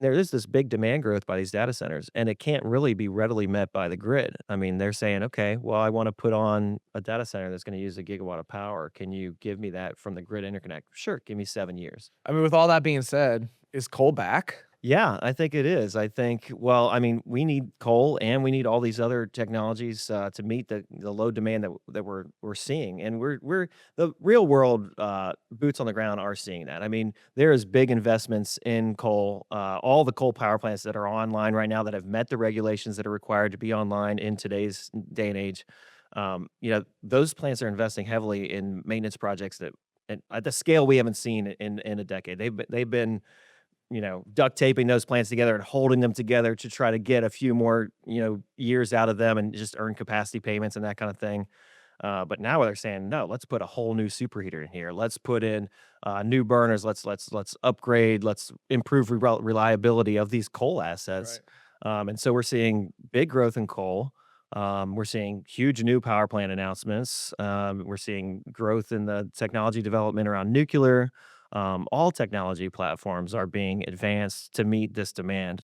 there is this big demand growth by these data centers, and it can't really be readily met by the grid. I mean, they're saying, okay, well, I want to put on a data center that's going to use a gigawatt of power. Can you give me that from the grid interconnect? Sure, give me 7 years. I mean, with all that being said, is coal back? Yeah, I think it is. I think, well, I mean, we need coal and we need all these other technologies to meet the low demand that we're seeing, and we're the real world boots on the ground are seeing that. I mean, there is big investments in coal. All the coal power plants that are online right now that have met the regulations that are required to be online in today's day and age. Those plants are investing heavily in maintenance projects that at the scale we haven't seen in a decade. They've been duct taping those plants together and holding them together to try to get a few more, years out of them and just earn capacity payments and that kind of thing. But now they're saying, no, let's put a whole new superheater in here. Let's put in new burners. Let's upgrade. Let's improve reliability of these coal assets. Right. And so we're seeing big growth in coal. We're seeing huge new power plant announcements. We're seeing growth in the technology development around nuclear. All technology platforms are being advanced to meet this demand.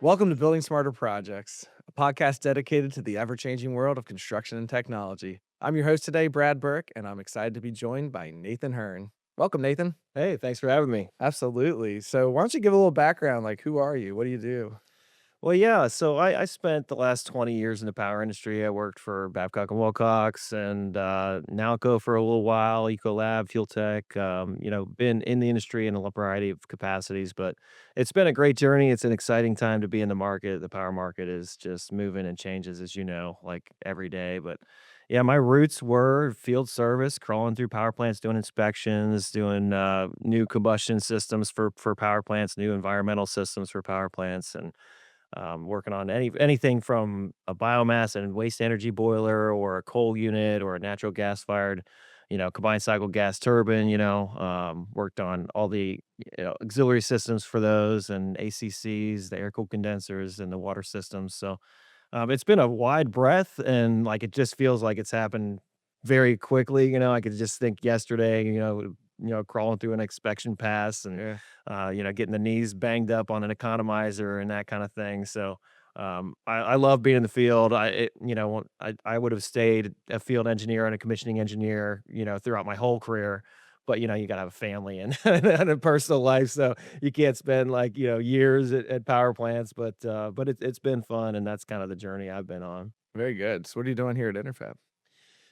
Welcome to Building Smarter Projects, a podcast dedicated to the ever changing world of construction and technology. I'm your host today, Brad Birck, and I'm excited to be joined by Nathan Hyrne. Welcome, Nathan. Hey, thanks for having me. Absolutely. So, why don't you give a little background? Like, who are you? What do you do? Well, yeah. So I spent the last 20 years in the power industry. I worked for Babcock and Wilcox and Nalco for a little while, Ecolab, Fuel Tech. Been in the industry in a variety of capacities, but it's been a great journey. It's an exciting time to be in the market. The power market is just moving and changes, as you know, like every day. But yeah, my roots were field service, crawling through power plants, doing inspections, doing new combustion systems for power plants, new environmental systems for power plants, and working on anything from a biomass and waste energy boiler or a coal unit or a natural gas fired, combined cycle gas turbine, worked on all the, auxiliary systems for those and ACCs, the air cooled condensers and the water systems. So it's been a wide breadth and like it just feels like it's happened very quickly. I could just think yesterday, crawling through an inspection pass and Yeah. getting the knees banged up on an economizer and that kind of thing. So I love being in the field. I would have stayed a field engineer and a commissioning engineer, throughout my whole career. But you got to have a family and, and a personal life, so you can't spend like years at power plants. But it's been fun, and that's kind of the journey I've been on. Very good. So, what are you doing here at Enerfab?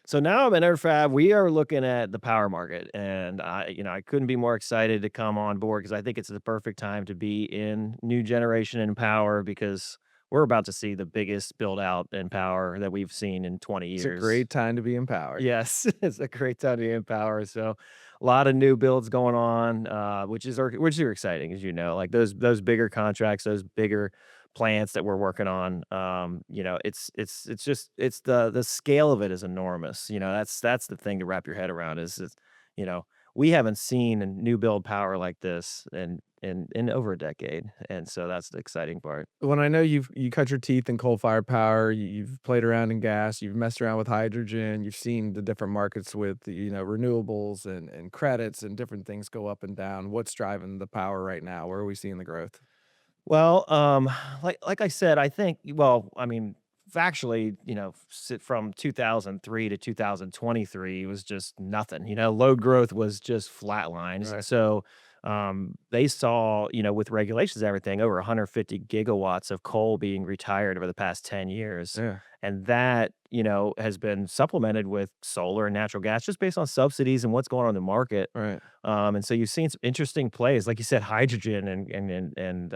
So now I'm at Enerfab. We are looking at the power market, and I couldn't be more excited to come on board because I think it's the perfect time to be in new generation in power because we're about to see the biggest build out in power that we've seen in 20 It's a years. great time to be empowered. Yes, it's a great time to be in power. So a lot of new builds going on, which are exciting, as you know, like those bigger contracts, those bigger plants that we're working on. It's the scale of it is enormous. That's the thing to wrap your head around is you know, we haven't seen a new build power like this in over a decade. And so that's the exciting part. When I know you cut your teeth in coal-fired power, you've played around in gas, you've messed around with hydrogen, you've seen the different markets with, renewables and credits and different things go up and down. What's driving the power right now? Where are we seeing the growth? Well, like I said, I think I mean, factually, from 2003 to 2023 was just nothing. Load growth was just flatlines. Right. So, they saw, with regulations and everything, over 150 gigawatts of coal being retired over the past 10 years. Yeah. And that, has been supplemented with solar and natural gas just based on subsidies and what's going on in the market. Right. And so you've seen some interesting plays, like you said, hydrogen and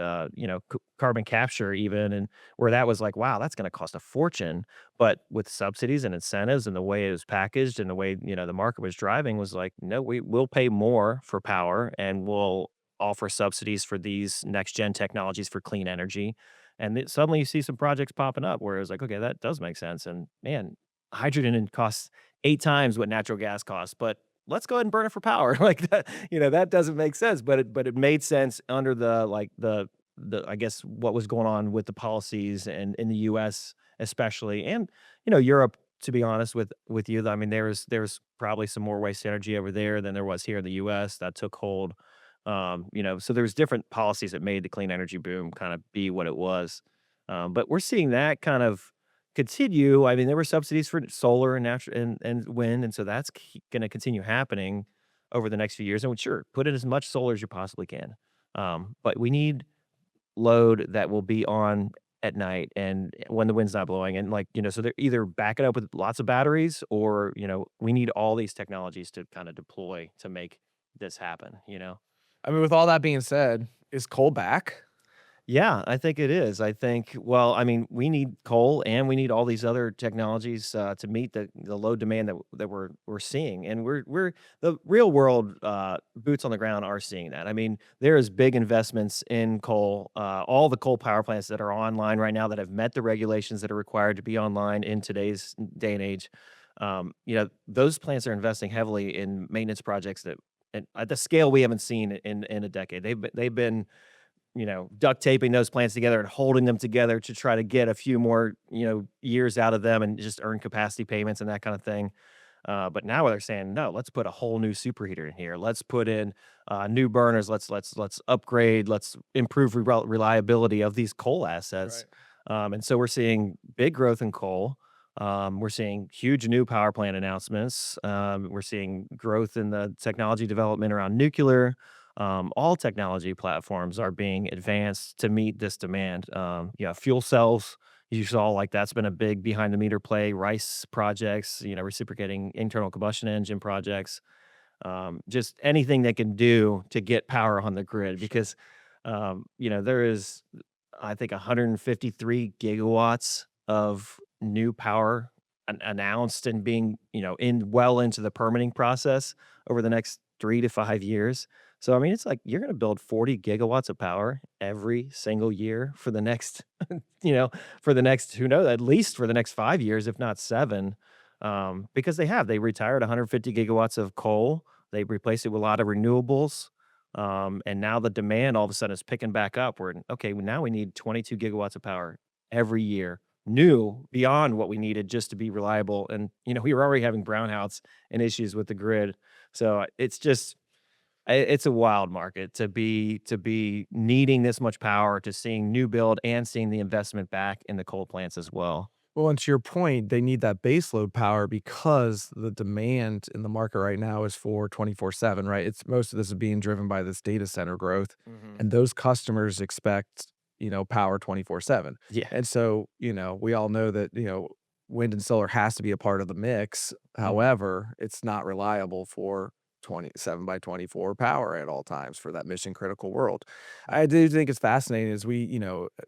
carbon capture even, and where that was like, wow, that's going to cost a fortune. But with subsidies and incentives and the way it was packaged and the way the market was driving was like, no, we will pay more for power and we'll offer subsidies for these next gen technologies for clean energy. And suddenly you see some projects popping up where it's like, okay, that does make sense. And man, hydrogen costs 8 times what natural gas costs, but let's go ahead and burn it for power. Like that, that doesn't make sense. But it made sense under the I guess what was going on with the policies and in the US especially, and Europe, to be honest with you. I mean, there's probably some more waste energy over there than there was here in the US that took hold. So there's different policies that made the clean energy boom kind of be what it was. But we're seeing that kind of continue. I mean, there were subsidies for solar and natural and wind, and so that's going to continue happening over the next few years. And sure, put in as much solar as you possibly can. But we need load that will be on at night and when the wind's not blowing, and so they're either back it up with lots of batteries, or we need all these technologies to kind of deploy to make this happen. I mean, with all that being said, is coal back? Yeah, I think it is. I think, well, I mean, we need coal and we need all these other technologies to meet the load demand that we're seeing, and we're the real world boots on the ground are seeing that. I mean, there is big investments in coal. All the coal power plants that are online right now that have met the regulations that are required to be online in today's day and age. Those plants are investing heavily in maintenance projects that at the scale we haven't seen in a decade. They've been duct taping those plants together and holding them together to try to get a few more, years out of them and just earn capacity payments and that kind of thing. But now they're saying, no, let's put a whole new superheater in here. Let's put in new burners. Let's upgrade. Let's improve reliability of these coal assets. Right. And so we're seeing big growth in coal. We're seeing huge new power plant announcements. We're seeing growth in the technology development around nuclear. All technology platforms are being advanced to meet this demand. Yeah, fuel cells, you saw like that's been a big behind the meter play. Rice projects, reciprocating internal combustion engine projects, just anything they can do to get power on the grid Sure. because, there is, I think, 153 gigawatts of new power announced and being, in well into the permitting process over the next 3 to 5 years. So, I mean, it's like you're going to build 40 gigawatts of power every single year for the next, you know, for the next, who knows, at least for the next 5 years, if not seven. Because they retired 150 gigawatts of coal. They replaced it with a lot of renewables. And now the demand all of a sudden is picking back up. Okay, now we need 22 gigawatts of power every year, new beyond what we needed just to be reliable. And, we were already having brownouts and issues with the grid. So it's a wild market to be needing this much power, to seeing new build and seeing the investment back in the coal plants as well. Well, and to your point, they need that baseload power because the demand in the market right now is for 24/7, right? It's most of this is being driven by this data center growth, Mhm. and those customers expect, power 24/7. Yeah. And so, we all know that, wind and solar has to be a part of the mix. Mhm. However, it's not reliable for 27 by 24 power at all times for that mission critical world. I do think it's fascinating as we,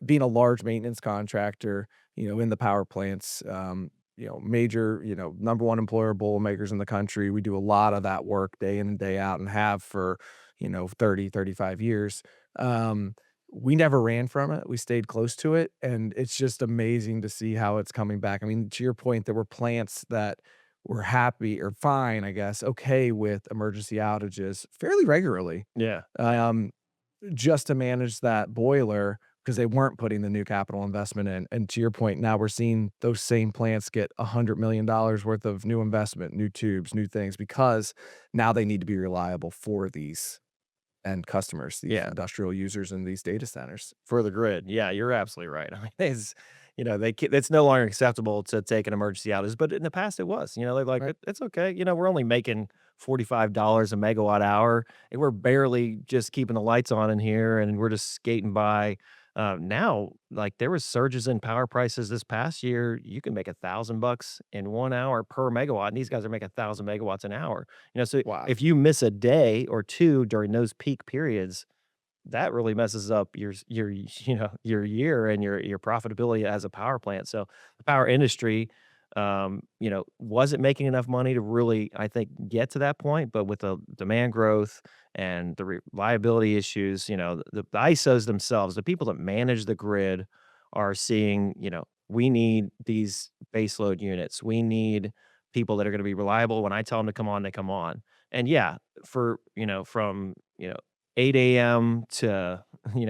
being a large maintenance contractor, in the power plants, major, number one employer of bowl makers in the country. We do a lot of that work day in and day out and have for, 30, 35 years. We never ran from it. We stayed close to it. And it's just amazing to see how it's coming back. I mean, to your point, there were plants that were happy or fine, I guess, okay with emergency outages fairly regularly. Yeah. Um, just to manage that boiler because they weren't putting the new capital investment in. And to your point, now we're seeing those same plants get $100 million worth of new investment, new tubes, new things, because now they need to be reliable for these end customers, these Yeah. industrial users in these data centers. For the grid. Yeah, you're absolutely right. I mean, it's no longer acceptable to take an emergency outage, but in the past it was. They're like, Right. It's okay. We're only making $45 a megawatt hour, and we're barely just keeping the lights on in here, and we're just skating by." Now, like there was surges in power prices this past year. You can make $1,000 in 1 hour per megawatt, and these guys are making 1,000 megawatts an hour. So Wow. if you miss a day or two during those peak periods, that really messes up your year and your profitability as a power plant. So the power industry, wasn't making enough money to really, I think, get to that point. But with the demand growth and the reliability issues, the ISOs themselves, the people that manage the grid, are seeing, we need these baseload units. We need people that are going to be reliable. When I tell them to come on, they come on. And yeah, for, from, 8 a.m. to,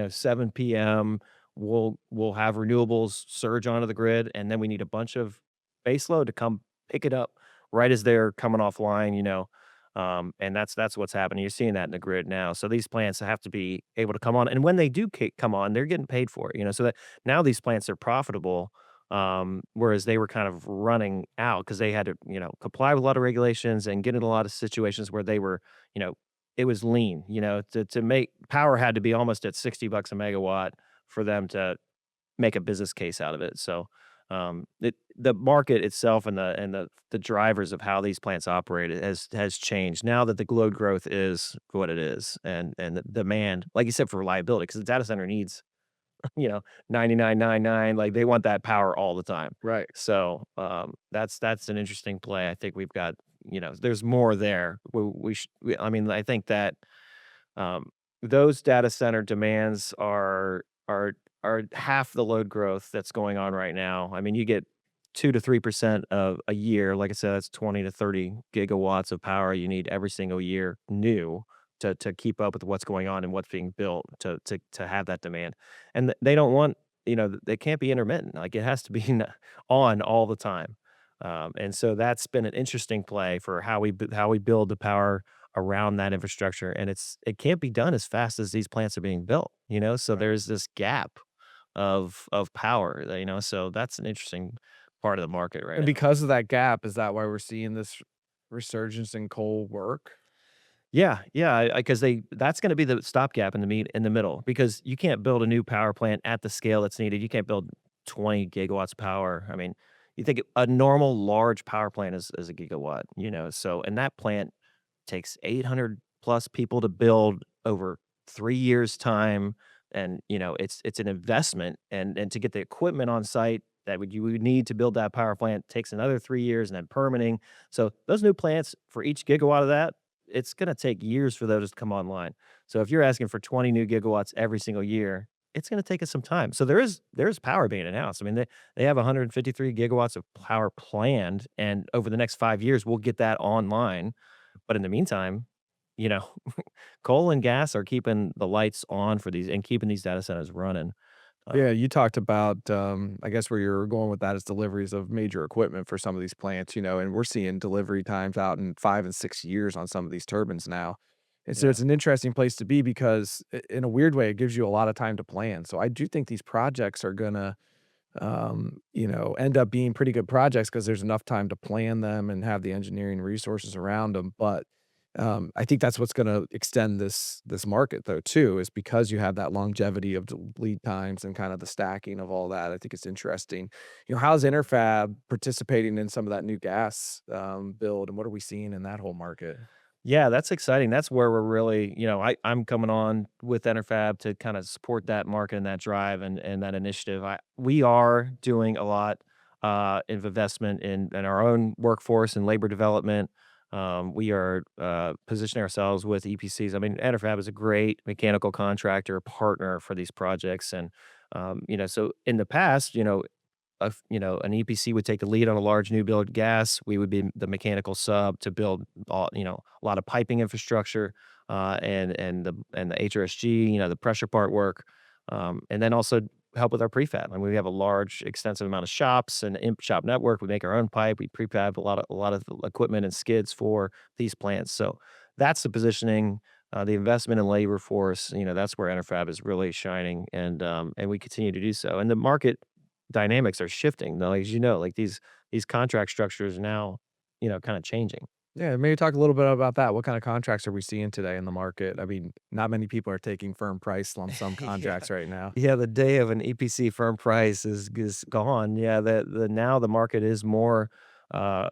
7 p.m., we'll have renewables surge onto the grid. And then we need a bunch of baseload to come pick it up right as they're coming offline, and that's what's happening. You're seeing that in the grid now. So these plants have to be able to come on, and when they do come on, they're getting paid for it. So that now these plants are profitable, whereas they were kind of running out because they had to, comply with a lot of regulations and get in a lot of situations where they were, you know, it was lean. To make power had to be almost at $60 a megawatt for them to make a business case out of it. So, the market itself and the drivers of how these plants operate has changed now that the load growth is what it is, and the demand, like you said, for reliability, because the data center needs, 99.99, like, they want that power all the time. Right. So, that's an interesting play. I think we've got, there's more there. I mean, I think that um, those data center demands are half the load growth that's going on right now. I mean, you get 2 to 3% of a year. Like I said, that's 20 to 30 gigawatts of power you need every single year new to keep up with what's going on and what's being built to have that demand. And they don't want, they can't be intermittent. Like it has to be on all the time. And so that's been an interesting play for how we build the power around that infrastructure, and it can't be done as fast as these plants are being built, so Right. there's this gap of power, so that's an interesting part of the market right And now. because of that gap, is that why we're seeing this resurgence in coal work? Yeah, yeah, because that's gonna be the stopgap in the middle, because you can't build a new power plant at the scale that's needed. You can't build 20 gigawatts of power. I mean, you think a normal large power plant is a gigawatt, so, and that plant takes 800 plus people to build over 3 years' time, and, it's an investment, and to get the equipment on site that you would need to build that power plant takes another 3 years, and then permitting. So, those new plants, for each gigawatt of that, it's gonna take years for those to come online. So, if you're asking for 20 new gigawatts every single year, it's gonna take us some time. So, there is power being announced. I mean, they have 153 gigawatts of power planned, and over the next 5 years, we'll get that online. But in the meantime, you know, coal and gas are keeping the lights on for these and keeping these data centers running. Yeah, Um, you talked about, I guess where you're going with that is deliveries of major equipment for some of these plants, and we're seeing delivery times out in 5 and 6 years on some of these turbines now. And so yeah. it's an interesting place to be because in a weird way, it gives you a lot of time to plan. So I do think these projects are gonna end up being pretty good projects because there's enough time to plan them and have the engineering resources around them. But I think that's what's going to extend this market though too, is because you have that longevity of the lead times and kind of the stacking of all that. I think it's interesting. How's Interfab participating in some of that new gas build, and what are we seeing in that whole market? Yeah, that's exciting. That's where we're really, I'm coming on with Enerfab to kind of support that market and that drive and that initiative. We are doing a lot of investment in our own workforce and labor development. We are positioning ourselves with EPCs. I mean, Enerfab is a great mechanical contractor partner for these projects, and so in the past, an EPC would take the lead on a large new build gas. We would be the mechanical sub to build a lot of piping infrastructure, and the HRSG, the pressure part work, and then also help with our prefab. And we have a large, extensive amount of shops and shop network. We make our own pipe. We prefab a lot of equipment and skids for these plants. So that's the positioning. The investment in labor force, that's where Enerfab is really shining, and we continue to do so. And the market dynamics are shifting though, as like these contract structures are now, kinda changing. Yeah, maybe talk a little bit about that. What kind of contracts are we seeing today in the market? I mean, not many people are taking firm price lump sum Yeah. contracts right now. Yeah, the day of an EPC firm price is gone. Yeah, the now the market is more, a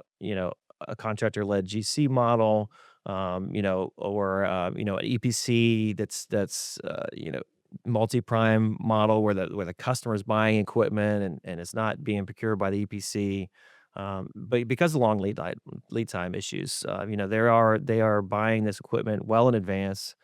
contractor-led GC model, or, an EPC that's multi-prime model where the customer is buying equipment and it's not being procured by the EPC. But because of long lead time issues, they are buying this equipment well in advance.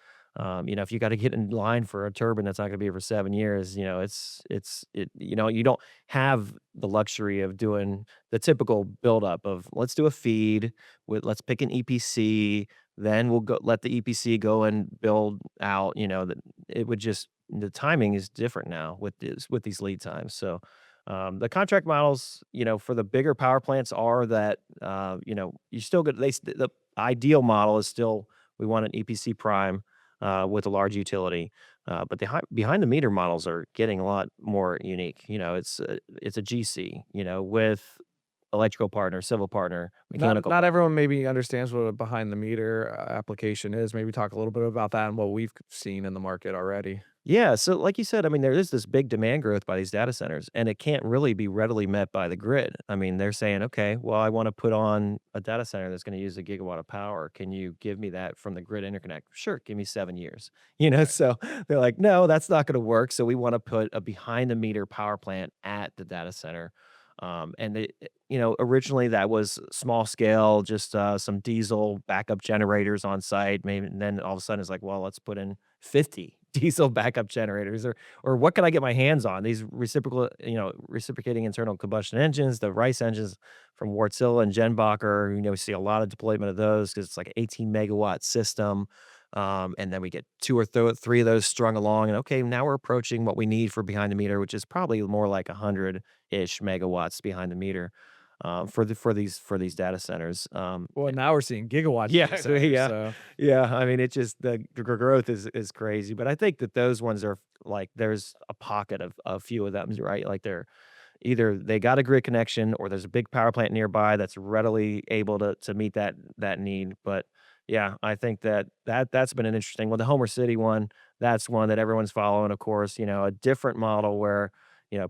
If you got to get in line for a turbine that's not going to be here for 7 years, you don't have the luxury of doing the typical buildup of let's do a feed with let's pick an EPC, then we'll go let the EPC go and build out. That it would just the timing is different now with these lead times. So the contract models, for the bigger power plants are that you still get the ideal model is still we want an EPC prime with a large utility. But the behind the meter models are getting a lot more unique. It's a GC, with electrical partner, civil partner, Not mechanical not partner. everyone maybe understands what a behind the meter, application is. Maybe talk a little bit about that and what we've seen in the market already. Yeah, so like you said, I mean, there is this big demand growth by these data centers, and it can't really be readily met by the grid. I mean, they're saying, okay, well, I want to put on a data center that's going to use a gigawatt of power. Can you give me that from the grid interconnect? Sure, give me 7 years. Right. So they're like, no, that's not going to work. So we want to put a behind the meter power plant at the data center. Originally that was small scale, just some diesel backup generators on site. Maybe, and then all of a sudden it's like, well, let's put in 50 diesel backup generators or what can I get my hands on? These reciprocating internal combustion engines, the Rice engines from Wärtsilä and Jenbacher, we see a lot of deployment of those because it's like an 18 megawatt system. And then we get two or three of those strung along. And okay, now we're approaching what we need for behind the meter, which is probably more like 100-ish megawatts behind the meter for these data centers. Well, now we're seeing gigawatt data Yeah, centers, yeah, so yeah. I mean, it just the growth is crazy, but I think that those ones are like there's a pocket of a few of them, right? Like they're either they got a grid connection or there's a big power plant nearby that's readily able to meet that need. But yeah, I think that's been an interesting one. The Homer City one, that's one that everyone's following, of course, a different model where,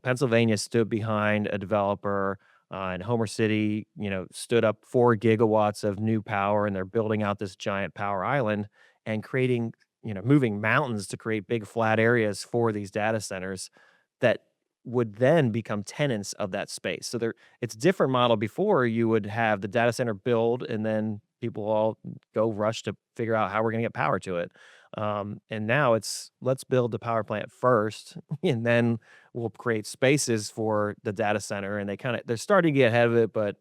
Pennsylvania stood behind a developer and Homer City, stood up 4 gigawatts of new power and they're building out this giant power island and creating, moving mountains to create big flat areas for these data centers that would then become tenants of that space. So it's different model before you would have the data center build and then people all go rush to figure out how we're going to get power to it. And now it's let's build the power plant first and then we'll create spaces for the data center. And they're starting to get ahead of it, but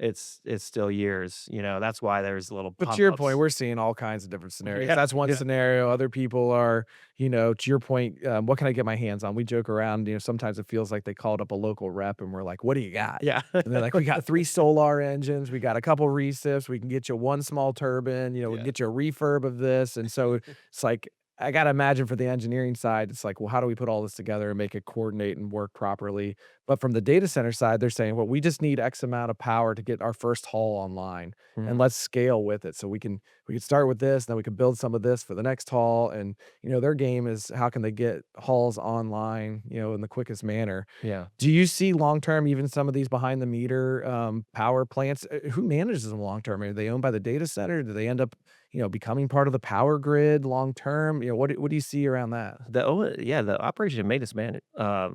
it's still years. That's why there's little but to pop your point, ups. we're seeing all kinds of different scenarios. Yeah. That's one Yeah. scenario. Other people are, to your point, what can I get my hands on? We joke around, sometimes it feels like they called up a local rep and we're like, "What do you got?" Yeah. And they're like, "We got 3 solar engines, we got a couple recips, we can get you 1 small turbine, we can Yeah. get you a refurb of this." And so it's like, I gotta imagine for the engineering side, it's like, well, how do we put all this together and make it coordinate and work properly? But from the data center side, they're saying, well, we just need X amount of power to get our first haul online, and Mhm. let's scale with it. So we can start with this, then we can build some of this for the next haul. And their game is how can they get hauls online, in the quickest manner. Yeah. Do you see long term, even some of these behind the meter power plants? Who manages them long term? Are they owned by the data center? Do they end up, becoming part of the power grid long term? What do you see around that? The operation and maintenance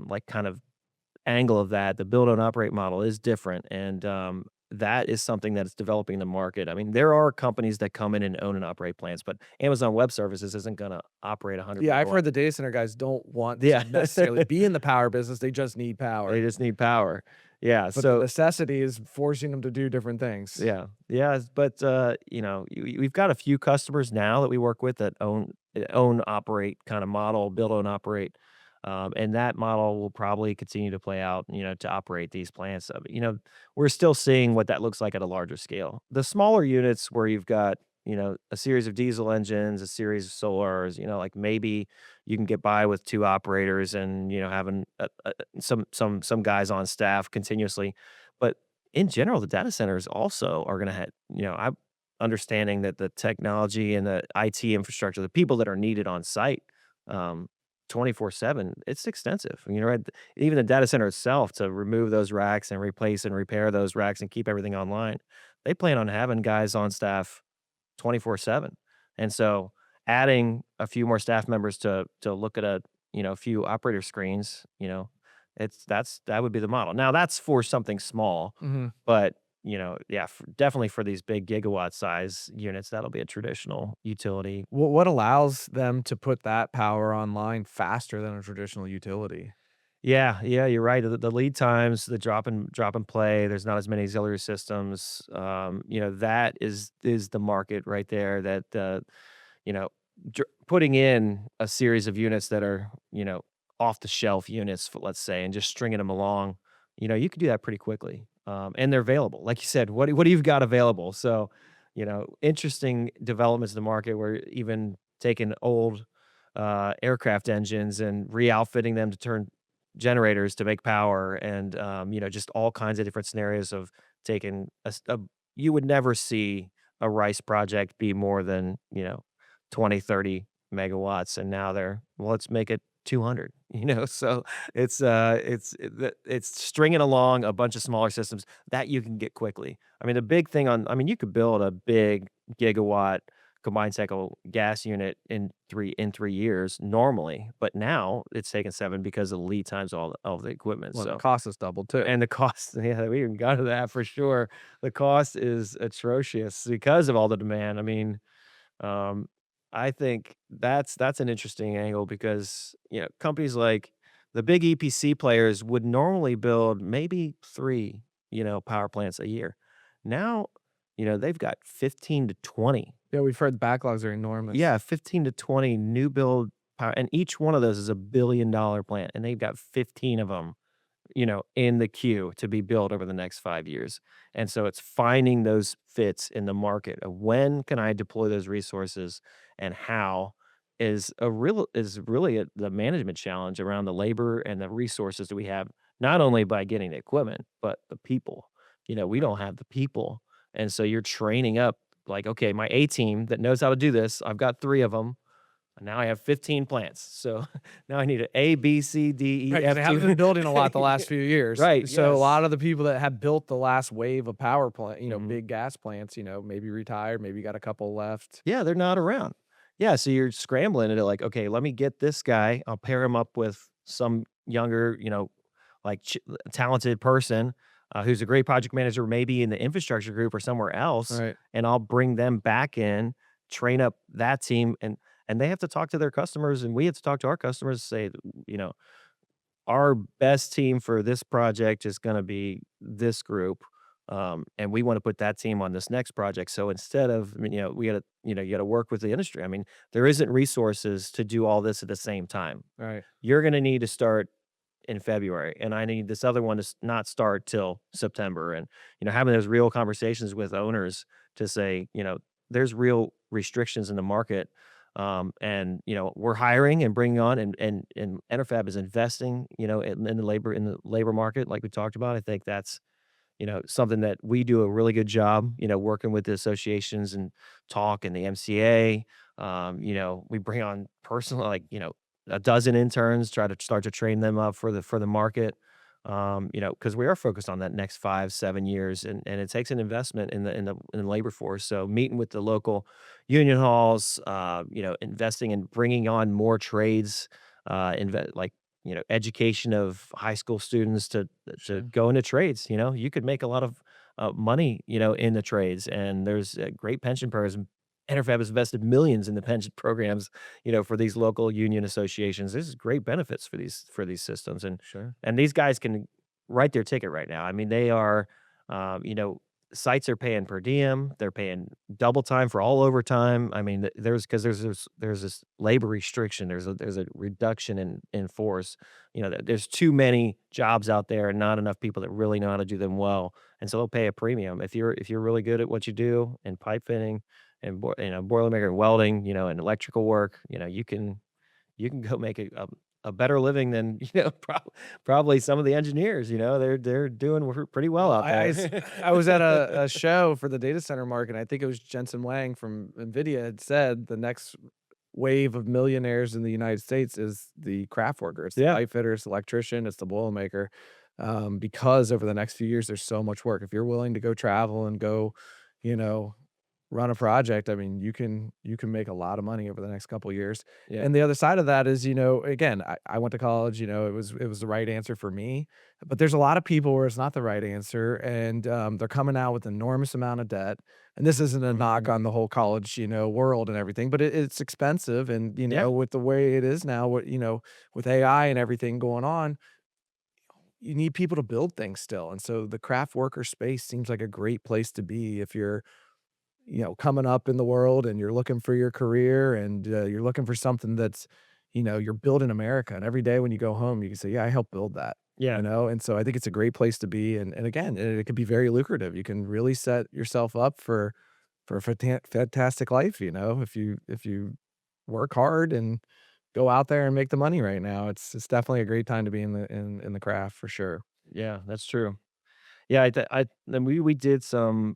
like kind of angle of that, the build own operate model is different. And that is something that's developing the market. I mean, there are companies that come in and own and operate plants, but Amazon Web Services isn't going to operate 100 Yeah, I've megawatt. heard the data center guys don't want to Yeah. necessarily be in the power business. They just need They power. just need power. Yeah. But the So necessity is forcing them to do different things. yeah. Yeah, but, we've got a few customers now that we work with that own, operate kinda model, build, own, operate, and that model will probably continue to play out, to operate these plants. We're still seeing what that looks like at a larger scale. The smaller units where you've got, a series of diesel engines, a series of solars, like maybe you can get by with 2 operators and, having, some guys on staff continuously, but in general, the data centers also are gonna have I'm understanding that the technology and the IT infrastructure, the people that are needed on site, um, 24/7, it's extensive. Right? Even the data center itself to remove those racks and replace and repair those racks and keep everything online, they plan on having guys on staff 24/7. And so adding a few more staff members to look at a few operator screens, that would be the model. Now that's for something small, Mhm. but yeah, definitely for these big gigawatt size units, that'll be a traditional utility. What allows them to put that power online faster than a traditional utility? Yeah, yeah, you're right. The lead times, the drop and play. There's not as many auxiliary systems. That is the market right there. That you know, putting in a series of units that are off the shelf units, let's say, and just stringing them along. You could do that pretty quickly, and they're available. Like you said, what do you've got available? So, interesting developments in the market. Where even taking old aircraft engines and re-outfitting them to turn generators to make power and just all kinds of different scenarios of taking you would never see a rice project be more than 20, 30 megawatts, and now they're, well, let's make it 200. So it's stringing along a bunch of smaller systems that you can get quickly. I mean, the big thing you could build a big gigawatt combined cycle gas unit in 3 years normally, but now it's taking 7 because of the lead times, all the equipment. Well, the So, cost is doubled too. and the cost, yeah, we even got to that for sure. The cost is atrocious because of all the demand. I mean, um, I think that's an interesting angle because, companies like the big EPC players would normally build maybe 3, power plants a year. Now, they've got 15 to 20. Yeah, we've heard backlogs are enormous. Yeah, 15 to 20 new build power, and each one of those is $1 billion plant, and they've got 15 of them, in the queue to be built over the next 5 years. And so it's finding those fits in the market of when can I deploy those resources and how is really the management challenge around the labor and the resources that we have, not only by getting the equipment, but the people. We don't have the people. And so you're training up like, okay, my A team that knows how to do this, I've got 3 of them. Now I have 15 plants. So now I need an A, B, C, D, Right, E, 'cause F, they G. haven't been building a lot the last few years. Right, So a yes. lot of the people that have built the last wave of power plant, Mhm. big gas plants, maybe retired, maybe got a couple left. Yeah, they're not around. Yeah, so you're scrambling into like, okay, let me get this guy. I'll pair him up with some younger, like talented person who's a great project manager, maybe in the infrastructure group or somewhere else, Right. and I'll bring them back in, train up that team, and they have to talk to their customers, and we have to talk to our customers, say, you know, our best team for this project is gonna be this group, and we wanna put that team on this next project. So instead of, I mean, we gotta, you gotta work with the industry. I mean, there isn't resources to do all this at the same time. Right. You're gonna need to start in February, and I need this other one to not start till September. And having those real conversations with owners to say, there's real restrictions in the market, and we're hiring and bringing on, and Enerfab is investing, in the labor market, like we talked about. I think that's something that we do a really good job, working with the associations and talk and the MCA. We bring on personal, like, a dozen interns, try to start to train them up for the market. Because we are focused on that next 5, 7 years, and it takes an investment in the labor force. So meeting with the local union halls, investing in bringing on more trades, like education of high school students to Sure. go into trades. You could make a lot of money, in the trades, and there's great pension programs. Enerfab has invested millions in the pension programs, for these local union associations. This is great benefits for these systems, and Sure. these guys can write their ticket right now. I mean, they are, um, you know, sites are paying per diem. They're paying double time for all overtime. I mean, there's this labor restriction. There's a reduction in force. There's too many jobs out there and not enough people that really know how to do them well, and so they'll pay a premium if you're really good at what you do in pipe fitting and boilermaker and welding, and electrical work. You can go make a better living than, probably some of the engineers. They're doing pretty well Well, out there. I was at a show for the data center market. I think it was Jensen Wang from NVIDIA had said the next wave of millionaires in the United States is the craft worker. It's the Yeah. pipe fitter, it's the electrician, it's the boilermaker. Because over the next few years, there's so much work. If you're willing to go travel and go, you know, run a project, I mean, you can make a lot of money over the next couple years. Yeah. And the other side of that is, again, I went to college, it was the right answer for me. But there's a lot of people where it's not the right answer, and they're coming out with enormous amount of debt. And this isn't a knock Mhm. on the whole college, world and everything, but it's expensive. And Yeah. with the way it is now, with AI and everything going on, you need people to build things still. And so the craft worker space seems like a great place to be if you're coming up in the world and you're looking for your career and you're looking for something that's, you're building America. And every day when you go home, you can say, yeah, I helped build that, Yeah. And so I think it's a great place to be. And again, it could be very lucrative. You can really set yourself up for a fantastic life, if you work hard and go out there and make the money right now. It's definitely a great time to be in the craft for sure. Yeah, that's true. Yeah, I then we did some,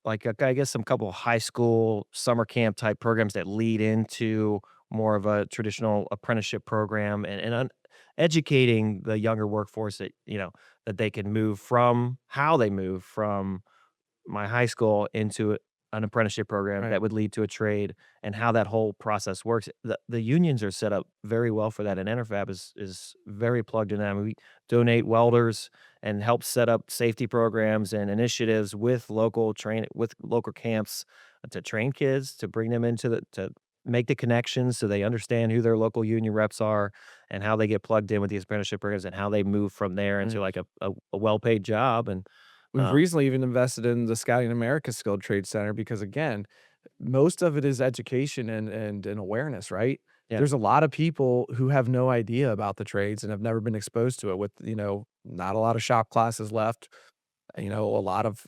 like, I guess some couple of high school summer camp type programs that lead into more of a traditional apprenticeship program and educating the younger workforce that, that they can move from how they move from my high school into an apprenticeship program Right. that would lead to a trade and how that whole process works. The unions are set up very well for that, and Enerfab is very plugged in. I mean, we donate welders and help set up safety programs and initiatives with local camps to train kids, to bring them into the to make the connections so they understand who their local union reps are and how they get plugged in with these apprenticeship programs and how they move from there into Right. like a well-paid job and We've uh, recently even invested in the Scouting America Skilled Trade Center because, again, most of it is education and awareness, right? yeah. There's a lot of people who have no idea about the trades and have never been exposed to it with, not a lot of shop classes left. A lot of,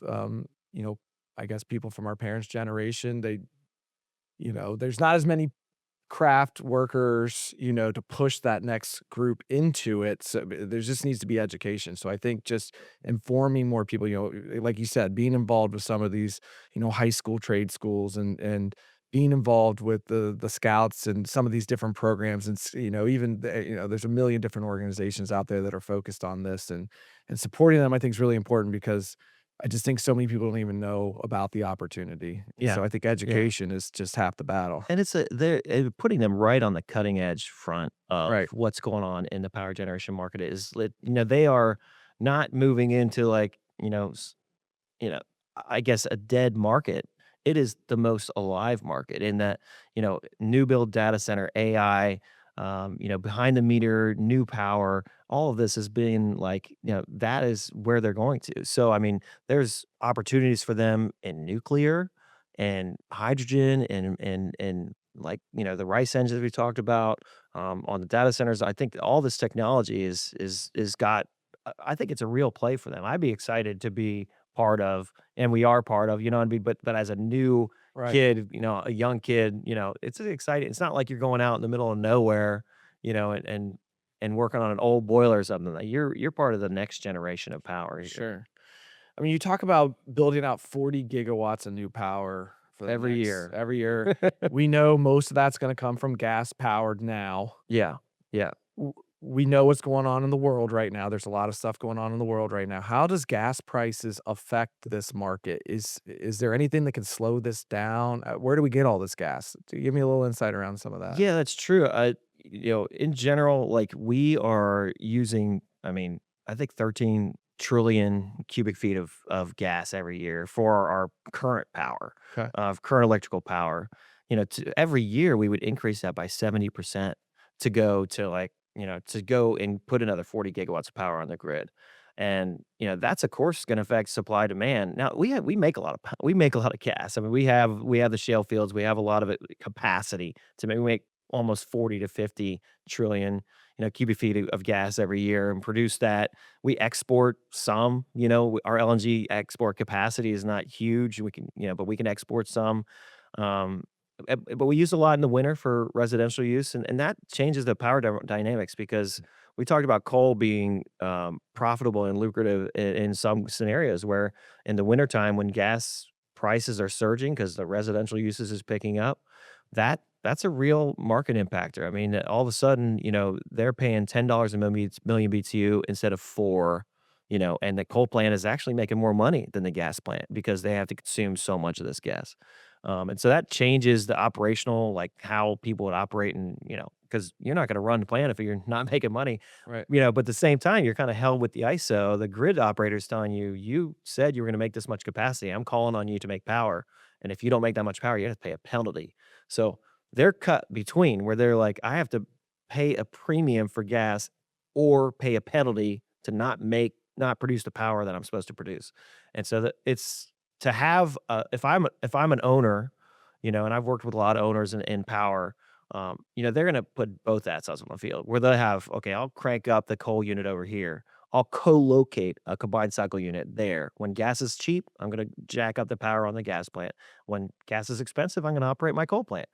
I guess people from our parents' generation, there's not as many craft workers, to push that next group into it. So there just needs to be education. So I think just informing more people, like you said, being involved with some of these, high school trade schools and being involved with the scouts and some of these different programs and even there's a million different organizations out there that are focused on this and supporting them I think is really important because I just think so many people don't even know about the opportunity. Yeah. So I think Yeah. education is just half the battle. And they're putting them right on the cutting edge front of Right. what's going on in the power generation market is lit they are not moving into like, you know, I guess a dead market. It is the most alive market in that, new build data center, AI, behind the meter, new power, all of this has been like, that is where they're going to. So, I mean, there's opportunities for them in nuclear and hydrogen and like, the rice engines we talked about on the data centers. I think all this technology is got I think it's a real play for them. I'd be excited to be part of, and we are part of, what I mean? But as a new Right. kid, a young kid, it's exciting. It's not like you're going out in the middle of nowhere, and working on an old boiler or something. Like you're part of the next generation of power here Sure. I mean, you talk about building out 40 gigawatts of new power for the every next year. every year. We know most of that's gonna come from gas powered now. Yeah. Yeah. We know what's going on in the world right now. There's a lot of stuff going on in the world right now. How does gas prices affect this market? Is there anything that can slow this down? Where do we get all this gas? Give me a little insight around some of that. Yeah, that's true. In general, like we are using, I mean, I think 13 trillion cubic feet of gas every year for our current power, Okay. of current electrical power. Every year we would increase that by 70% to go to like, to go and put another 40 gigawatts of power on the grid. And that's of course going to affect supply demand. Now we make a lot of we make a lot of gas. I mean we have the shale fields. We have a lot of it capacity to make almost 40 to 50 trillion cubic feet of gas every year and produce that. We export some. Our LNG export capacity is not huge. We can but we can export some. Um, but we use a lot in the winter for residential use, and that changes the power dynamics because we talked about coal being profitable and lucrative in some scenarios where in the wintertime when gas prices are surging because the residential uses is picking up, that's a real market impactor. I mean, all of a sudden, they're paying $10 a million BTU instead of 4, and the coal plant is actually making more money than the gas plant because they have to consume so much of this gas. And so that changes the operational, like how people would operate and, because you're not going to run the plant if you're not making money, Right. but at the same time, you're kind of held with the ISO. The grid operator's telling you, you said you were going to make this much capacity. I'm calling on you to make power. And if you don't make that much power, you have to pay a penalty. So they're cut between where they're like, I have to pay a premium for gas or pay a penalty to not produce the power that I'm supposed to produce. And so that it's to have if I'm an owner, and I've worked with a lot of owners in power, they're gonna put both assets on the field where they have, okay, I'll crank up the coal unit over here. I'll co-locate a combined cycle unit there. When gas is cheap, I'm gonna jack up the power on the gas plant. When gas is expensive, I'm gonna operate my coal plant.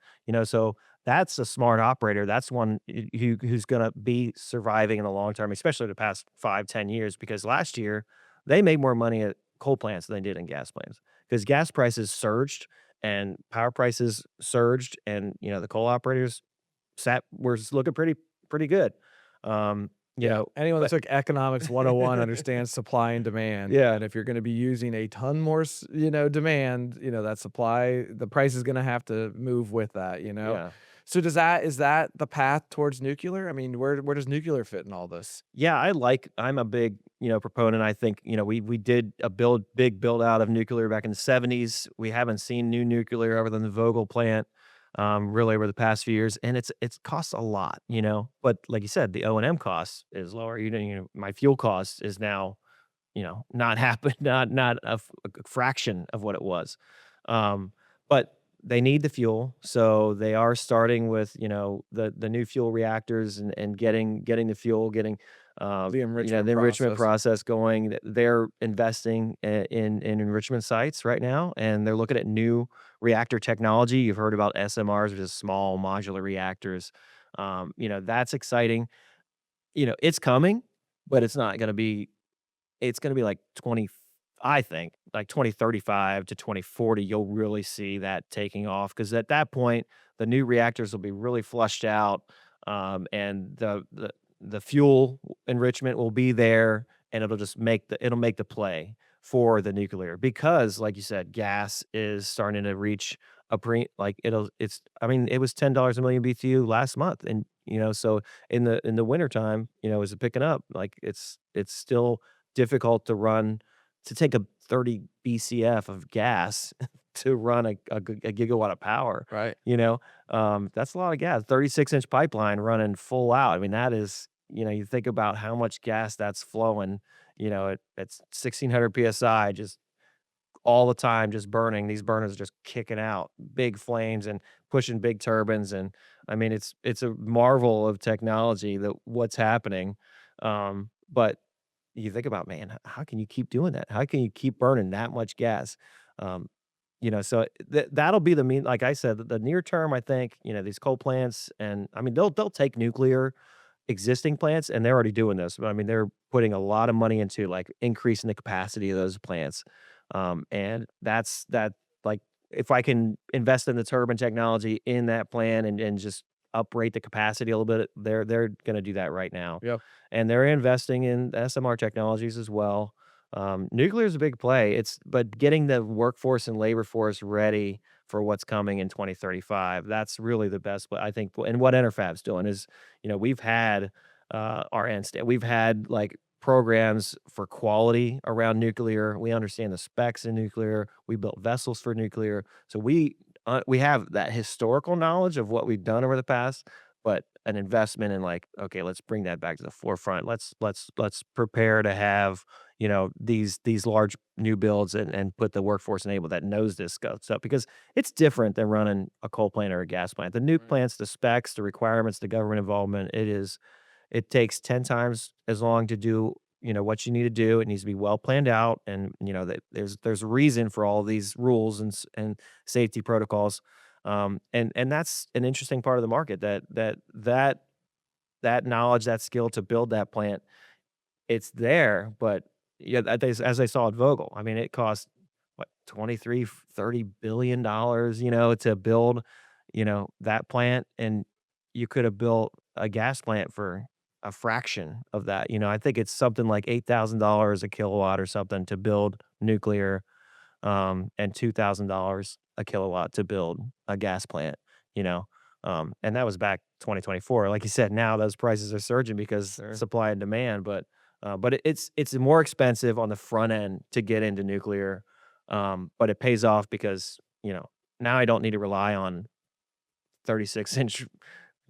So that's a smart operator. That's one who's gonna be surviving in the long term, especially the past 5, 10 years, because last year they made more money at coal plants than they did in gas plants because gas prices surged and power prices surged, and the coal operators sat were looking pretty good. Um, Yeah, anyone that but took economics 101 understands supply and demand, yeah, and if you're gonna be using a ton more demand, that supply the price is gonna have to move with that. yeah. So is that the path towards nuclear? I mean, where does nuclear fit in all this? Yeah, I'm a big, proponent. I think, we did a big build out of nuclear back in the '70s. We haven't seen new nuclear other than the Vogel plant, really over the past few years. And it's costs a lot, but like you said, the O&M cost is lower. My fuel cost is now, not happen, not a fraction of what it was. But they need the fuel, so they are starting with, the new fuel reactors and getting the fuel, getting, The enrichment the enrichment process. process going. They're investing in enrichment sites right now, and they're looking at new reactor technology. You've heard about SMRs, which is small modular reactors. That's exciting. It's coming, but it's gonna be like 20 I think, like 2035 to 2040, you'll really see that taking off because at that point, the new reactors will be really flushed out, and the fuel enrichment will be there, and it'll make the play for the nuclear because, like you said, gas is starting to reach a like, I mean, it was $10 a million BTU last month, and, so in the wintertime, is it picking up? Like, it's still difficult to take a 30 BCF of gas to run a gigawatt of power, Right. you know? That's a lot of gas, 36-inch pipeline running full out. I mean, that is you think about how much gas that's flowing, at 1,600 PSI, just all the time, just burning. These burners are just kicking out big flames and pushing big turbines, and, I mean, it's a marvel of technology that what's happening, but you think about, man, how can you keep doing that? How can you keep burning that much gas? Um, so that'll be like I said, the near term, I think, these coal plants, and I mean, they'll take nuclear existing plants, and they're already doing this, but I mean, they're putting a lot of money into like increasing the capacity of those plants. And like, if I can invest in the turbine technology in that plant and just uprate the capacity a little bit, they're going to do that right now, Yep. and they're investing in SMR technologies as well. Nuclear is a big play. But getting the workforce and labor force ready for what's coming in 2035, that's really the best. But I think, and what Enerfab's doing is, we've had our end state. We've had like programs for quality around nuclear. We understand the specs in nuclear. We built vessels for nuclear, so we have that historical knowledge of what we've done over the past, but an investment in like, okay, let's bring that back to the forefront. Let's prepare to have, these large new builds and put the workforce enabled that knows this stuff because it's different than running a coal plant or a gas plant. The nuke Right. plants, the specs, the requirements, the government involvement, it takes 10 times as long to do, what you need to do. It needs to be well planned out, and, that there's a reason for all these rules and safety protocols. And that's an interesting part of the market that knowledge, that skill to build that plant, it's there, but yeah, as I saw at Vogel, I mean, it cost what, 23, $30 billion, to build, that plant, and you could have built a gas plant for a fraction of that. I think it's something like $8,000 a kilowatt or something to build nuclear, and $2,000 a kilowatt to build a gas plant, you know? And that was back 2024. Like you said, now those prices are surging because Sure. supply and demand, but it's more expensive on the front end to get into nuclear, but it pays off because, now I don't need to rely on 36-inch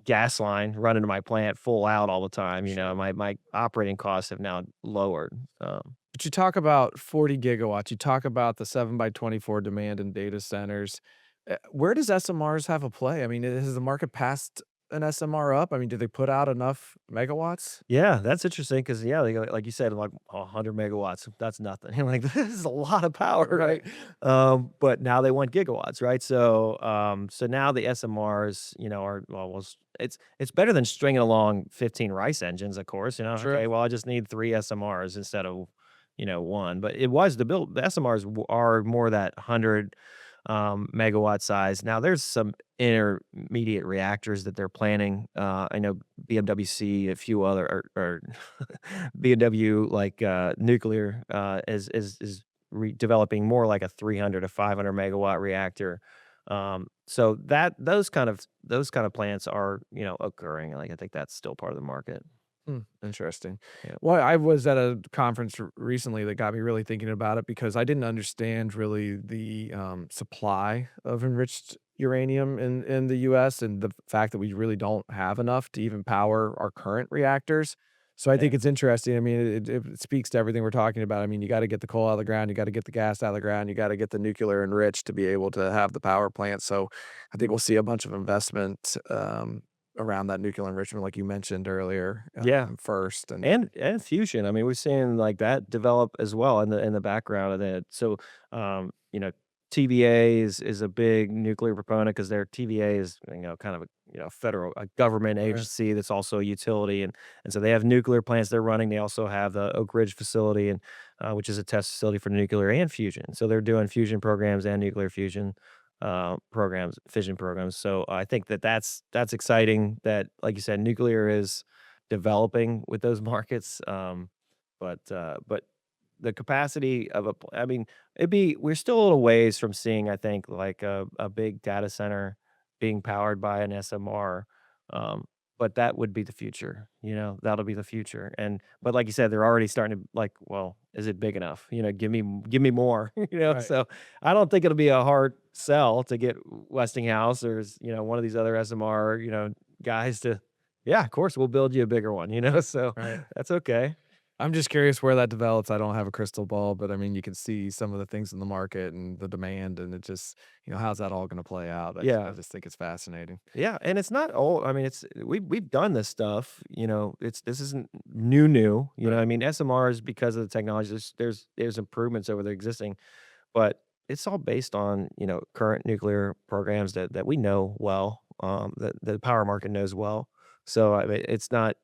gas line running to my plant full out all the time. Sure. My operating costs have now lowered. But you talk about 40 gigawatts, you talk about the 7 by 24 demand in data centers. Where does SMRs have a play? I mean, has the market passed an SMR up? I mean, do they put out enough megawatts? Yeah, that's interesting because yeah, like you said, like 100 megawatts, that's nothing. Like this is a lot of power, Right. right? But now they want gigawatts, right? So now the SMRs, are well, it's better than stringing along 15 rice engines, of course. Sure. Okay, well, I just need three SMRs instead of one. But it was the SMRs are more that 100 megawatt size. Now there's some intermediate reactors that they're planning. I know BMWC, a few other or BMW like nuclear developing more like a 300 to 500 megawatt reactor. So those kind of plants are occurring. Like I think that's still part of the market. Hmm, interesting. Yeah. Well, I was at a conference recently that got me really thinking about it because I didn't understand really the supply of enriched uranium in the U.S. and the fact that we really don't have enough to even power our current reactors. So I Yeah. think it's interesting. I mean, it speaks to everything we're talking about. I mean, you got to get the coal out of the ground, you got to get the gas out of the ground, you got to get the nuclear enriched to be able to have the power plant. So I think we'll see a bunch of investment around that nuclear enrichment, like you mentioned earlier, Yeah. first, and And fusion. I mean, we're seeing like that develop as well in the background of that. So, um, you know, TVA is a big nuclear proponent because their TVA is kind of a federal a government sure, agency that's also a utility, and so they have nuclear plants they're running. They also have the Oak Ridge facility, and which is a test facility for nuclear and fusion. So they're doing fusion programs and nuclear fusion programs, fission programs. So I think that's exciting. That like you said, nuclear is developing with those markets, but the capacity of I mean, we're still a little ways from seeing, I think, like a big data center being powered by an SMR, but that would be the future, that'll be the future, but like you said, they're already starting to like, well, is it big enough? Give me more, right. so I don't think it'll be a hard sell to get Westinghouse or, one of these other SMR, guys to yeah, of course, we'll build you a bigger one, so Right. that's okay. I'm just curious where that develops. I don't have a crystal ball, but I mean, you can see some of the things in the market and the demand, and it just, how's that all going to play out? I Yeah. just think it's fascinating. Yeah, and it's not old. I mean, we've done this stuff, this isn't new, I Right. mean, SMRs because of the technology, there's improvements over the existing, but it's all based on, current nuclear programs that we know well, that the power market knows well. So, I mean, it's not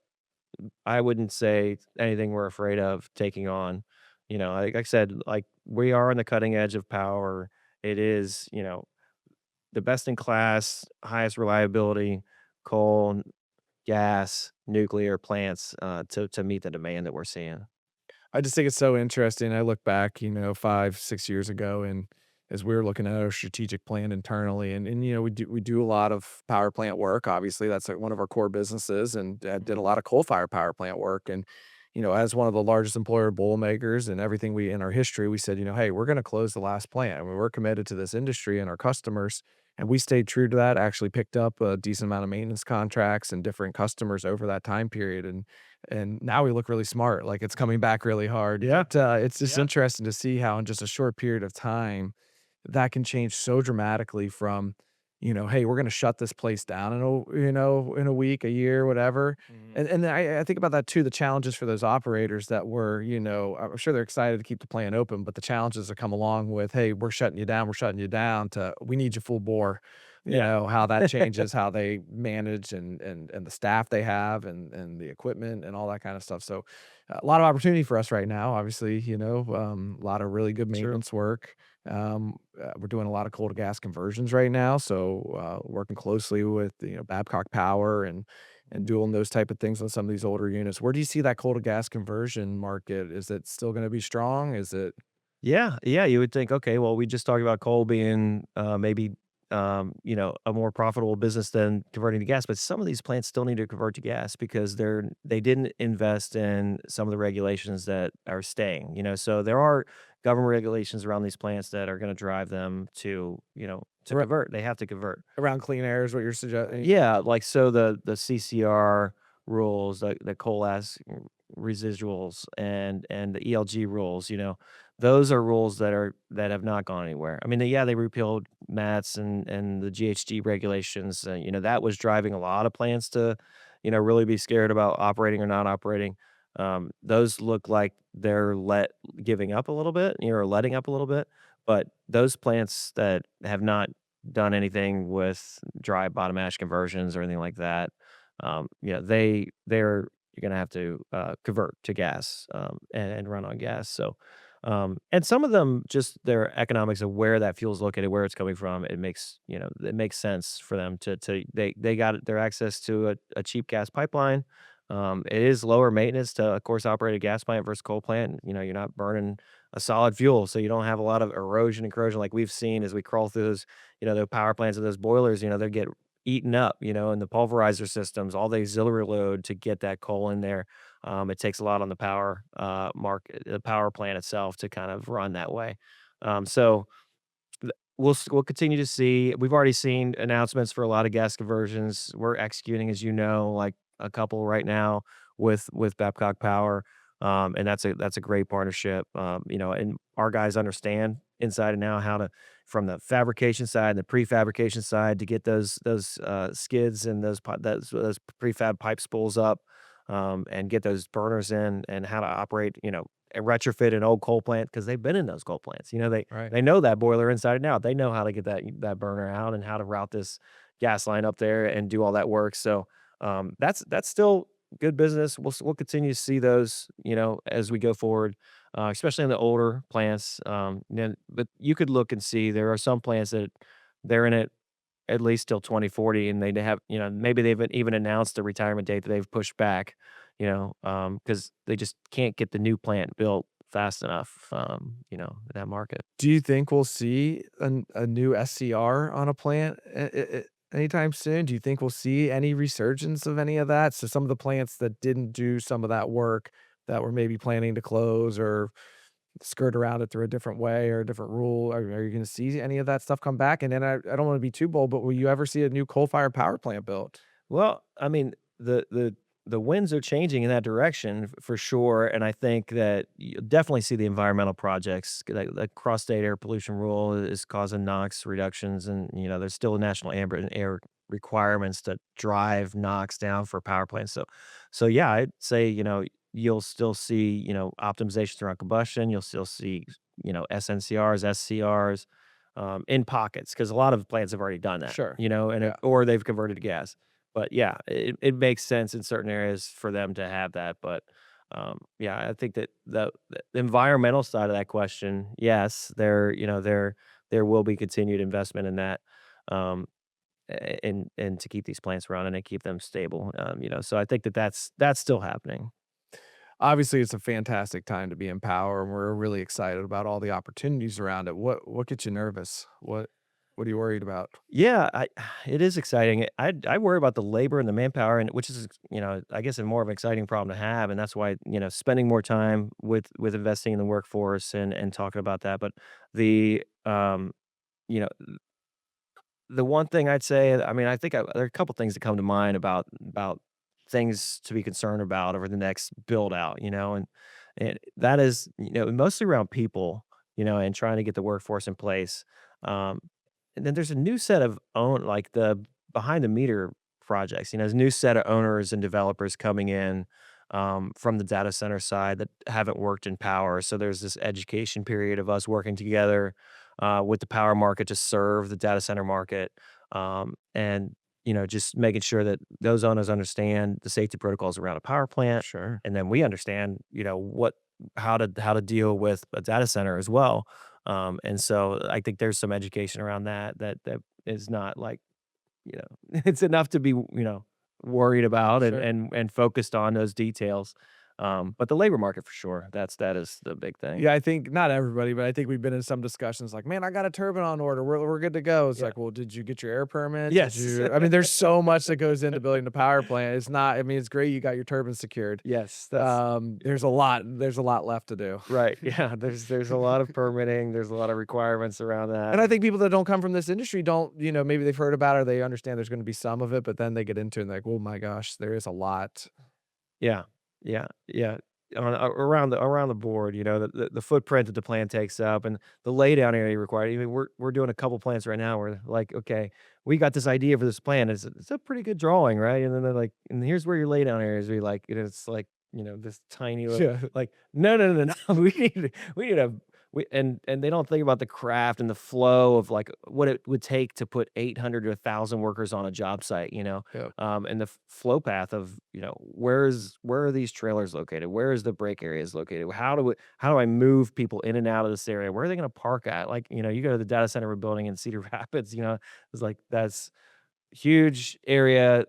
I wouldn't say anything we're afraid of taking on. Like I said, like we are on the cutting edge of power. It is, the best in class, highest reliability coal, gas, nuclear plants to meet the demand that we're seeing. I just think it's so interesting. I look back, 5, 6 years ago, and as we were looking at our strategic plan internally, and we do a lot of power plant work. Obviously, that's like one of our core businesses, and did a Mhm. lot of coal-fired power plant work. And as one of the largest employer of bowl makers and everything we in our history, we said, hey, we're going to close the last plant. I mean, we're committed to this industry and our customers. And we stayed true to that, actually picked up a decent amount of maintenance contracts and different customers over that time period. And now we look really smart, like, it's coming back really hard, Yeah. but, it's just interesting to see how in just a short period of time, that can change so dramatically from, "Hey, we're gonna shut this place down in a week, a year, whatever," Mhm. and I think about that too, the challenges for those operators that were, I'm sure they're excited to keep the plant open, but the challenges that come along with, "Hey, we're shutting you down," to, "We need you full bore." Yeah. How that changes how they manage and the staff they have and the equipment and all that kind of stuff. So a lot of opportunity for us right now, obviously, a lot of really good True. maintenance work. We're doing a lot of coal to gas conversions right now. So working closely with, Babcock Power and and doing those type of things on some of these older units. Where do you see that coal to gas conversion market? Is it still gonna be strong? Is it Yeah, yeah, you would think, okay, well, we just talked about coal being, maybe, a more profitable business than converting to gas, but some of these plants still need to convert to gas because they didn't invest in some of the regulations that are staying, so there are government regulations around these plants that are gonna drive them to ar convert. They have to convert. around clean air is what you're suggesting? Yeah, like, so the CCR rules, the coal ash residuals and the ELG rules, those are rules that have not gone anywhere. I mean, yeah, they repealed MATS and the GHG regulations, that was driving a lot of plants to, really be scared about operating or not operating. Those look like they're giving up a little bit, or letting up a little bit, but those plants that have not done anything with dry bottom ash conversions or anything like that, they're you're gonna have to, convert to gas, and run on gas, so, and some of them, just their economics of where that fuel is located, where it's coming from, it makes sense for them they got their access to a cheap gas pipeline. It is lower maintenance to, of course, operate a gas plant versus coal plant. You're not burning a solid fuel, so you don't have a lot of erosion and corrosion like we've seen as we crawl through those, the power plants and those boilers, they get eaten up, in the pulverizer systems, all the auxiliary load to get that coal in there. It takes a lot on the the power plant itself to kind of run that way. So we'll continue to see. We've already seen announcements for a lot of gas conversions. We're executing, as you know, like a couple right now with Babcock Power, and that's a great partnership. And our guys understand inside and out how to, from the fabrication side and the prefabrication side, to get those skids and those prefab pipe spools up, and get those burners in, and how to operate. And retrofit an old coal plant because they've been in those coal plants. Right. They know that boiler inside and out. They know how to get that burner out and how to route this gas line up there and do all that work. So, that's still good business. We'll continue to see those, as we go forward, especially in the older plants. But you could look and see there are some plants that they're in it at least till 2040, and they have, maybe they've even announced the retirement date that they've pushed back, because they just can't get the new plant built fast enough, in that market. Do you think we'll see a new SCR on a plant anytime soon? Do you think we'll see any resurgence of any of that? So some of the plants that didn't do some of that work that were maybe planning to close or skirt around it through a different way or a different rule, are you gonna see any of that stuff come back? And then I don't wanna be too bold, but will you ever see a new coal-fired power plant built? Well, I mean, the winds are changing in that direction for sure, and I think that you definitely see the environmental projects. Like the cross-state air pollution rule is causing NOx reductions, and there's still national ambient air requirements to drive NOx down for power plants. So yeah, I'd say you'll still see optimizations around combustion. You'll still see SNCRs, SCRs, in pockets because a lot of plants have already done that. Sure. And Yeah. or they've converted to gas. But yeah, it makes sense in certain areas for them to have that, but, yeah, I think that the environmental side of that question, yes, there will be continued investment in that, um, and to keep these plants running and keep them stable, so I think that that's still happening. Obviously, it's a fantastic time to be in power, and we're really excited about all the opportunities around it. What gets you nervous? What are you worried about? Yeah, it is exciting. I worry about the labor and the manpower, and which is, I guess, a more of an exciting problem to have, and that's why, spending more time with investing in the workforce and talking about that. But the you know, the one thing I'd say, I mean, I think there are a couple things that come to mind about things to be concerned about over the next build out, and that is, mostly around people, and trying to get the workforce in place. Um, and then there's a new set of like the behind the meter projects. There's a new set of owners and developers coming in, from the data center side that haven't worked in power. So there's this education period of us working together, with the power market to serve the data center market, and just making sure that those owners understand the safety protocols around a power plant, Sure. and then we understand, how to deal with a data center as well. And so I think there's some education around that is not like, it's enough to be, worried about and Sure. focused on those details. But the labor market for sure, that is the big thing. Yeah, I think not everybody, but I think we've been in some discussions like, "Man, I got a turbine on order. We're good to go." It's Yeah. like, "Well, did you get your air permit? Did Yes. you?" I mean, there's so much that goes into building a power plant. It's not I mean, it's great you got your turbine secured. Yes, that's There's a lot left to do. right. Yeah, there's a lot of permitting, there's a lot of requirements around that. And I think people that don't come from this industry don't, maybe they've heard about it, or they understand there's gonna be some of it, but then they get into it and like, "Oh my gosh, there is a lot." Yeah, yeah, yeah. Around the board, the footprint that the plant takes up and the laydown area required. I mean, we're doing a couple plants right now where like, okay, we got this idea for this plan. It's a pretty good drawing, right? And then they're like, and here's where your laydown areas be like, and it's like, this tiny Yeah. like, no, no, no, no, no. We need a and they don't think about the craft and the flow of like what it would take to put 800 to 1,000 workers on a job site, Yeah. and the flow path of where are these trailers located, where is the break areas located, how do I move people in and out of this area, where are they going to park at, like you go to the data center we're building in Cedar Rapids, it's like that's huge area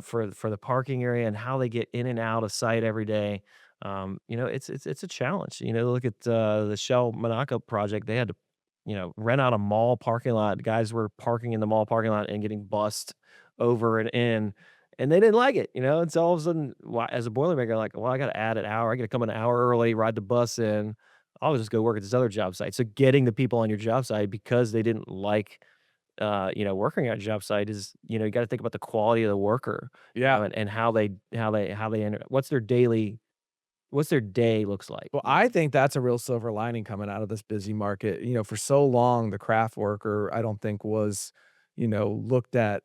for the parking area and how they get in and out of site every day. It's a challenge. Look at the Shell Monaco project. They had to rent out a mall parking lot. Guys were parking in the mall parking lot and getting bussed over and in, and they didn't like it. And so all of a sudden, as a Boilermaker, like, well, I got to add an hour. I got to come an hour early, ride the bus in. I'll just go work at this other job site. So getting the people on your job site because they didn't like working at a job site is, you got to think about the quality of the worker, Yeah. and how they what's their day looks like. Well, I think that's a real silver lining coming out of this busy market. For so long, the craft worker, I don't think was, looked at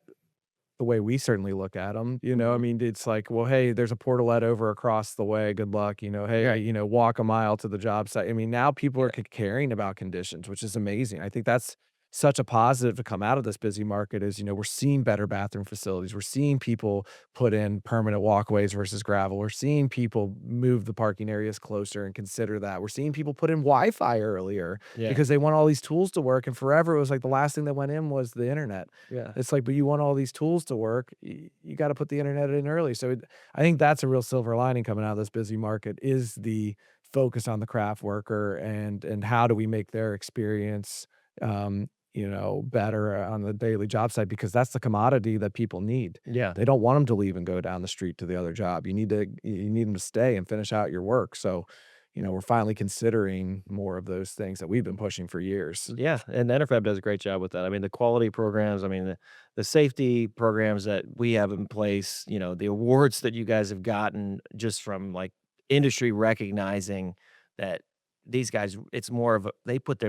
the way we certainly look at them. I Mhm. mean, it's like, well, hey, there's a portalet over across the way. Good luck. Hey, walk a mile to the job site. I mean, now people are Yeah. caring about conditions, which is amazing. I think that's such a positive to come out of this busy market is, we're seeing better bathroom facilities. We're seeing people put in permanent walkways versus gravel. We're seeing people move the parking areas closer and consider that. We're seeing people put in Wi-Fi earlier Yeah. because they want all these tools to work. And forever, it was like the last thing that went in was the internet. Yeah. It's like, but you want all these tools to work, you gotta put the internet in early, so I think that's a real silver lining coming out of this busy market is the focus on the craft worker and how do we make their experience, better on the daily job site because that's the commodity that people need. Yeah. They don't want them to leave and go down the street to the other job. You need them to stay and finish out your work, so, we're finally considering more of those things that we've been pushing for years. Yeah, and Enerfab does a great job with that. I mean, the quality programs, I mean, the safety programs that we have in place, the awards that you guys have gotten just from like industry recognizing that these guys, it's more of they put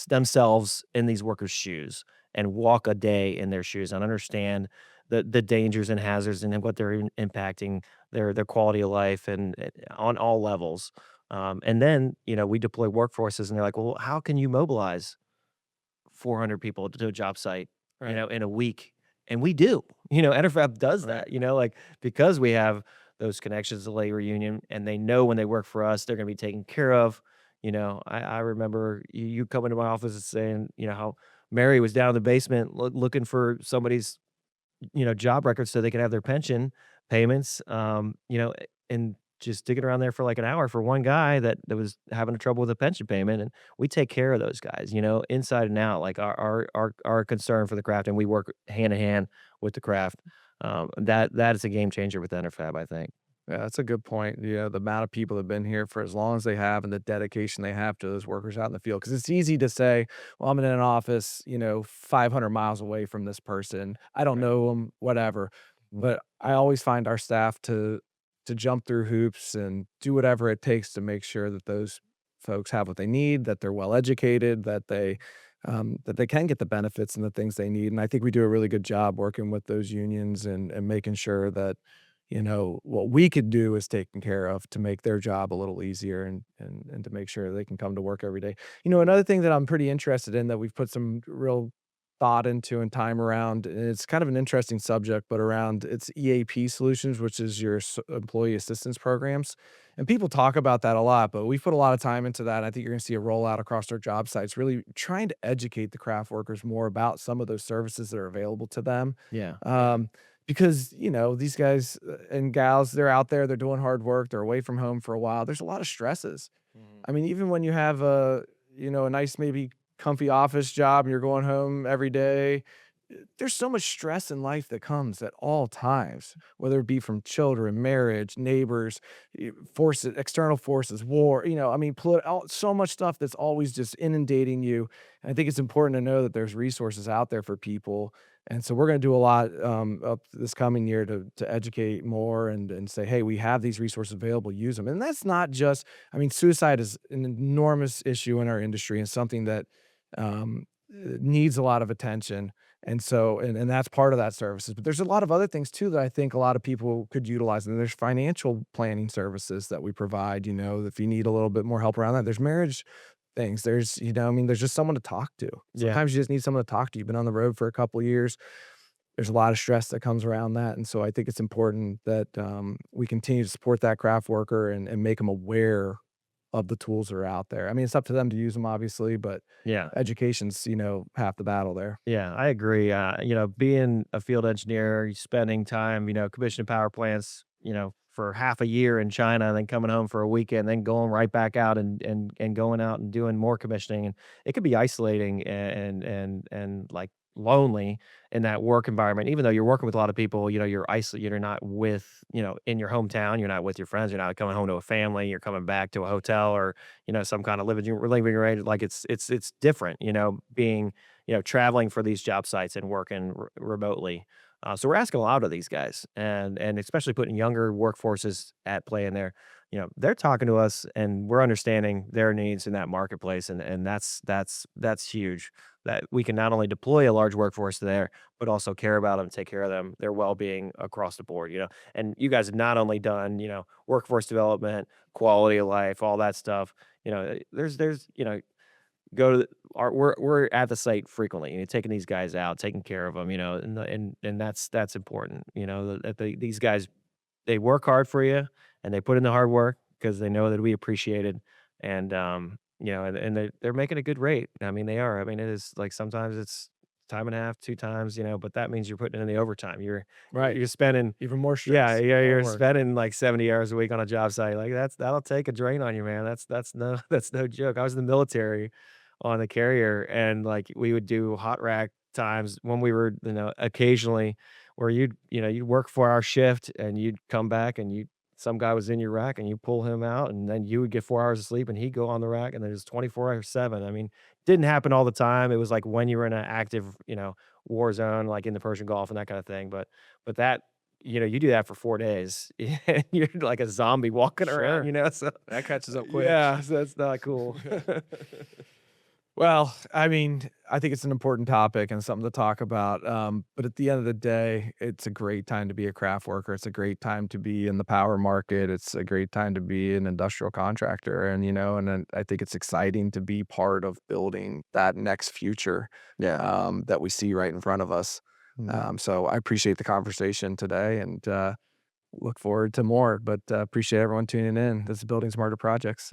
themselves in these workers' shoes and walk a day in their shoes and understand the dangers and hazards and what they're impacting their quality of life and on all levels. And then, we deploy workforces and they're like, well, how can you mobilize 400 people to a job site, Right, in a week? And we do, Enerfab does right. that, like because we have those connections to labor union and they know when they work for us, they're going to be taken care of. I remember you coming to my office and saying, how Mary was down in the basement looking for somebody's job records so they could have their pension payments, and just digging around there for like an hour for one guy that was having trouble with a pension payment, and we take care of those guys, inside and out, like our concern for the craft, and we work hand in hand with the craft. That is a game changer with Enerfab, I think. Yeah, that's a good point. The amount of people that have been here for as long as they have and the dedication they have to those workers out in the field. Because it's easy to say, well, I'm in an office, 500 miles away from this person. I don't Right. know them, whatever. But I always find our staff to jump through hoops and do whatever it takes to make sure that those folks have what they need, that they're well educated, that they can get the benefits and the things they need. And I think we do a really good job working with those unions and making sure that what we could do is taken care of to make their job a little easier and to make sure they can come to work every day. Another thing that I'm pretty interested in that we've put some real thought into and time around, and it's kind of an interesting subject, but around it's EAP solutions, which is your employee assistance programs. And people talk about that a lot, but we've put a lot of time into that. I think you're going to see a rollout across our job sites, really trying to educate the craft workers more about some of those services that are available to them. Yeah. Um, because, these guys and gals, they're out there, they're doing hard work, they're away from home for a while. There's a lot of stresses. Mhm. I mean, even when you have a nice, maybe comfy office job and you're going home every day, there's so much stress in life that comes at all times, whether it be from children, marriage, neighbors, forces, external forces, war, I mean, so much stuff that's always just inundating you. And I think it's important to know that there's resources out there for people. And so we're going to do a lot up this coming year to educate more and say, hey, we have these resources available, use them. And that's not just, I mean, suicide is an enormous issue in our industry and something that needs a lot of attention. And so, and that's part of that services. But there's a lot of other things too that I think a lot of people could utilize. And there's financial planning services that we provide, if you need a little bit more help around that. There's marriage things. There's, I mean, there's just someone to talk to. Yeah. Sometimes you just need someone to talk to. You've been on the road for a couple of years. There's a lot of stress that comes around that. And so I think it's important that we continue to support that craft worker and make them aware of the tools that are out there. I mean, it's up to them to use them, obviously, but Yeah. education's, half the battle there. Yeah, I agree. Being a field engineer, spending time, commissioning power plants, for half a year in China, and then coming home for a weekend, then going right back out and going out and doing more commissioning, and it could be isolating and like lonely in that work environment. Even though you're working with a lot of people, you're isolated. You're not with, in your hometown. You're not with your friends. You're not coming home to a family. You're coming back to a hotel or some kind of living arrangement. Like it's different. Being traveling for these job sites and working remotely. So we're asking a lot of these guys, and especially putting younger workforces at play in there. They're talking to us, and we're understanding their needs in that marketplace, and that's huge. That we can not only deploy a large workforce there, but also care about them, take care of them, their well being across the board. And you guys have not only done workforce development, quality of life, all that stuff. There's go to we're at the site frequently, taking these guys out, taking care of them, and that's important, that these guys, they work hard for you, and they put in the hard work because they know that we appreciate it, and, and they're making a good rate. I mean, they are. I mean, it is like sometimes it's time and a half, 2 times, but that means you're putting in the overtime. Right. You're spending Even more yeah, stress, yeah, more you're work. spending like 70 hours a week on a job site. Like that'll take a drain on you, man. That's no that's no joke. I was in the military on a carrier, and like we would do hot rack times when we were, occasionally where you'd work 4-hour shift and you'd come back and some guy was in your rack and you pull him out and then you would get 4 hours of sleep and he'd go on the rack and then it's 24/7. I mean, didn't happen all the time. It was like when you were in an active, war zone, like in the Persian Gulf and that kind of thing. But that, you do that for 4 days and you're like a zombie walking around, Sure. so That catches up quick. yeah, so that's not cool. Well, I mean, I think it's an important topic and something to talk about. But at the end of the day, it's a great time to be a craft worker. It's a great time to be in the power market. It's a great time to be an industrial contractor. And then I think it's exciting to be part of building that next future Yeah. that we see right in front of us. So I appreciate the conversation today and look forward to more, but appreciate everyone tuning in. This is Building Smarter Projects.